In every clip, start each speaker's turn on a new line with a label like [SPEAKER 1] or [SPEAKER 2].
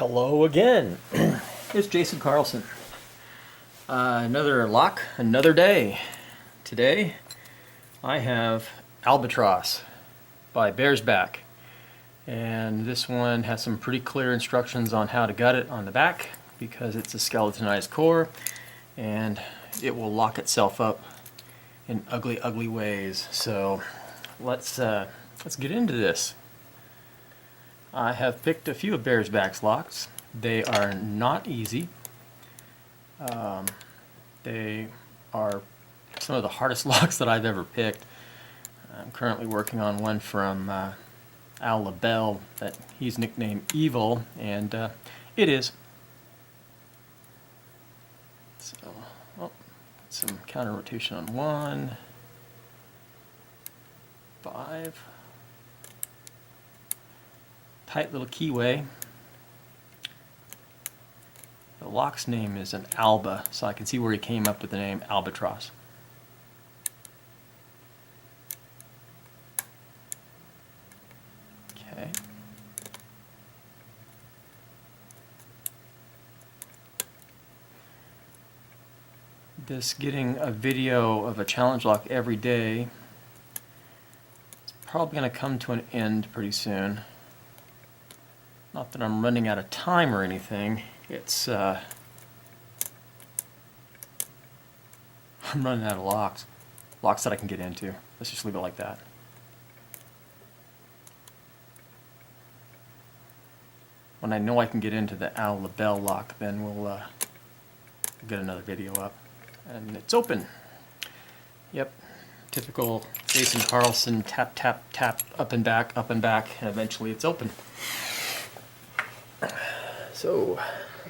[SPEAKER 1] Hello again. It's Jason Carlson. Another lock, another day. Today I have Albatross by Bearsback. And this one has some pretty clear instructions on how to gut it on the back because it's a skeletonized core and it will lock itself up in ugly, ugly ways. So let's get into this. I have picked a few of Bearsback's locks. They are not easy. They are some of the hardest locks that I've ever picked. I'm currently working on one from Al LaBelle that he's nicknamed Evil, and it is. So, some counter rotation on 1, 5. Tight little keyway. The lock's name is an Alba, so I can see where he came up with the name Albatross. Okay. This getting a video of a challenge lock every day is probably going to come to an end pretty soon. Not that I'm running out of time or anything. It's I'm running out of locks that I can get into. Let's just leave it like that. When I know I can get into the Al LaBelle lock, then we'll get another video up. And it's open. Yep, typical Jason Carlson tap, tap, tap, up and back, and eventually it's open. So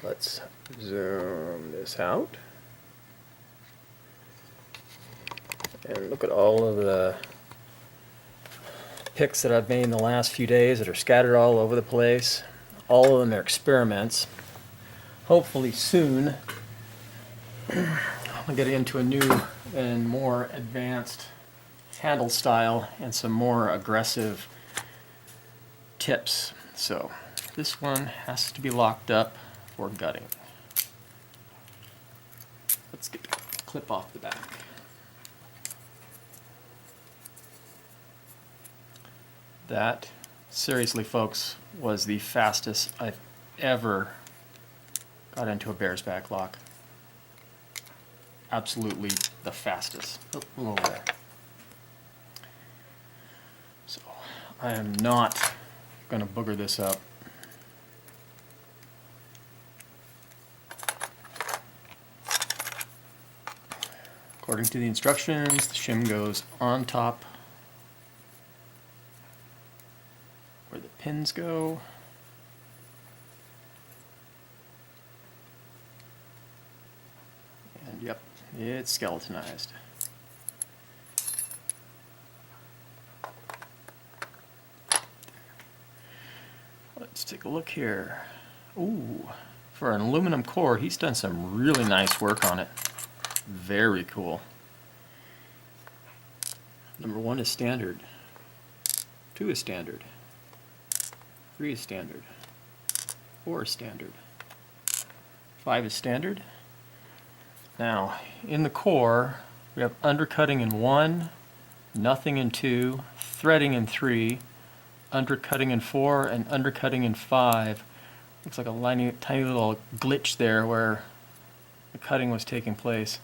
[SPEAKER 1] let's zoom this out and look at all of the picks that I've made in the last few days that are scattered all over the place. All of them are experiments. Hopefully soon I'll get into a new and more advanced handle style and some more aggressive tips. So this one has to be locked up for gutting. Let's get the clip off the back. That, seriously folks, was the fastest I've ever got into a Bearsback lock. Absolutely the fastest. Oh, over there. So I am not going to booger this up. According to the instructions, the shim goes on top where the pins go. And yep, it's skeletonized. Let's take a look here. Ooh, for an aluminum core, he's done some really nice work on it. Very cool. Number 1 is standard. 2 is standard. 3 is standard. 4 is standard. 5 is standard. Now, in the core, we have undercutting in 1, nothing in 2, threading in 3, undercutting in 4, and undercutting in 5. Looks like a tiny little glitch there where the cutting was taking place.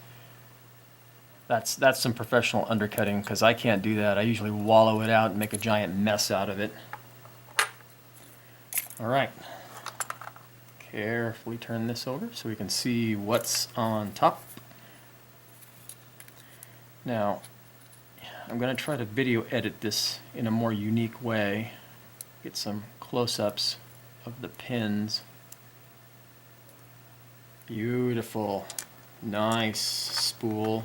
[SPEAKER 1] That's some professional undercutting because I can't do that. I usually wallow it out and make a giant mess out of it. Alright, carefully turn this over so we can see what's on top. Now, I'm going to try to video edit this in a more unique way. Get some close-ups of the pins. Beautiful, nice spool.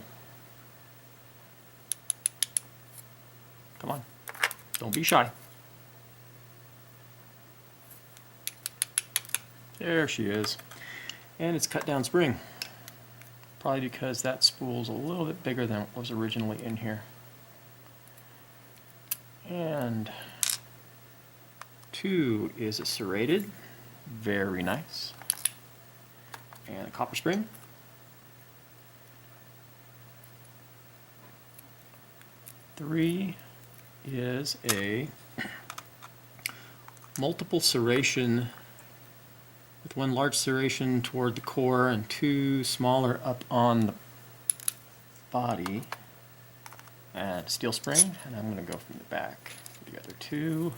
[SPEAKER 1] Come on, don't be shy. There she is. And it's cut down spring. Probably because that spool's a little bit bigger than what was originally in here. And 2 is a serrated. Very nice. And a copper spring. Three is a multiple serration with one large serration toward the core and two smaller up on the body. And steel spring, and I'm going to go from the back. Put together two.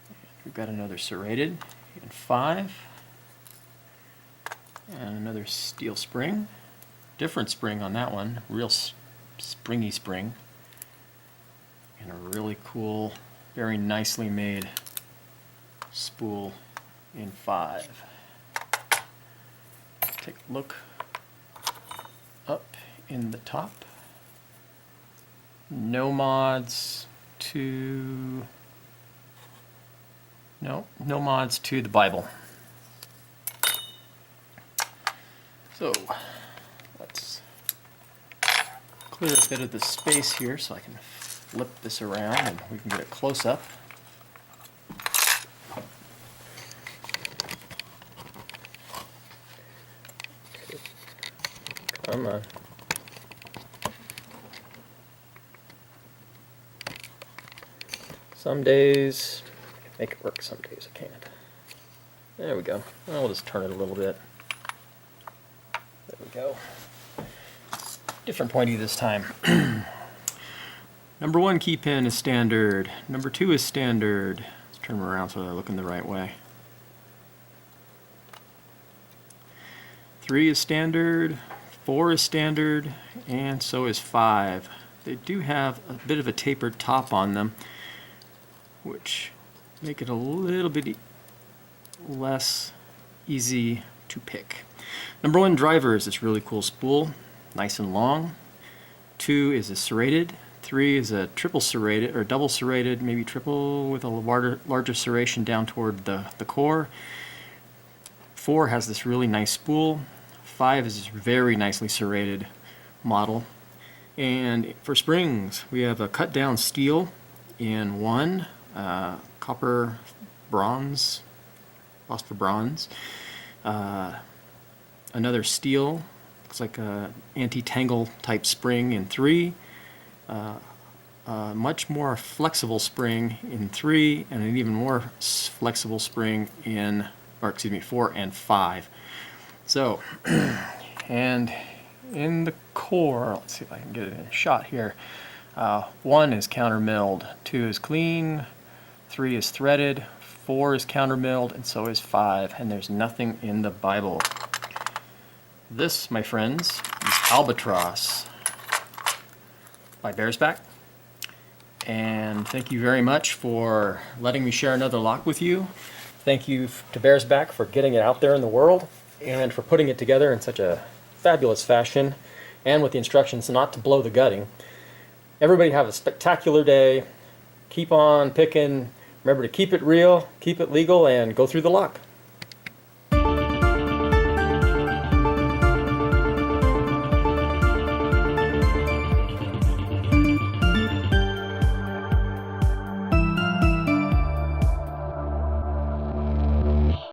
[SPEAKER 1] And we've got another serrated and 5. And another steel spring. Different spring on that one, real springy spring. And a really cool, very nicely made spool in 5. Take a look up in the top. No mods to the Bible. So let's clear a bit of the space here so I can flip this around and we can get a close up. Come on. Some days I can make it work, some days I can't. There we go. I'll just turn it a little bit. There we go. Different pointy this time. Number 1 key pin is standard. Number 2 is standard. Let's turn them around so they're looking the right way. 3 is standard. 4 is standard, and so is 5. They do have a bit of a tapered top on them, which make it a little bit less easy to pick. Number 1 driver is this really cool spool, nice and long. 2 is a serrated. 3 is a triple serrated, or double serrated, maybe triple with a larger serration down toward the core. 4 has this really nice spool. 5 is this very nicely serrated model. And for springs, we have a cut down steel in 1, copper bronze, phosphor bronze, another steel, looks like a anti-tangle type spring in 3, a much more flexible spring in 3, and an even more flexible spring in, 4 and 5. So, and in the core, let's see if I can get it in a shot here. 1 is counter milled, 2 is clean, 3 is threaded, 4 is counter milled, and so is 5. And there's nothing in the Bible. This, my friends, is Albatross by Bearsback. And thank you very much for letting me share another lock with you. Thank you to Bearsback for getting it out there in the world and for putting it together in such a fabulous fashion and with the instructions not to blow the gutting. Everybody have a spectacular day. Keep on picking. Remember to keep it real, keep it legal, and go through the lock.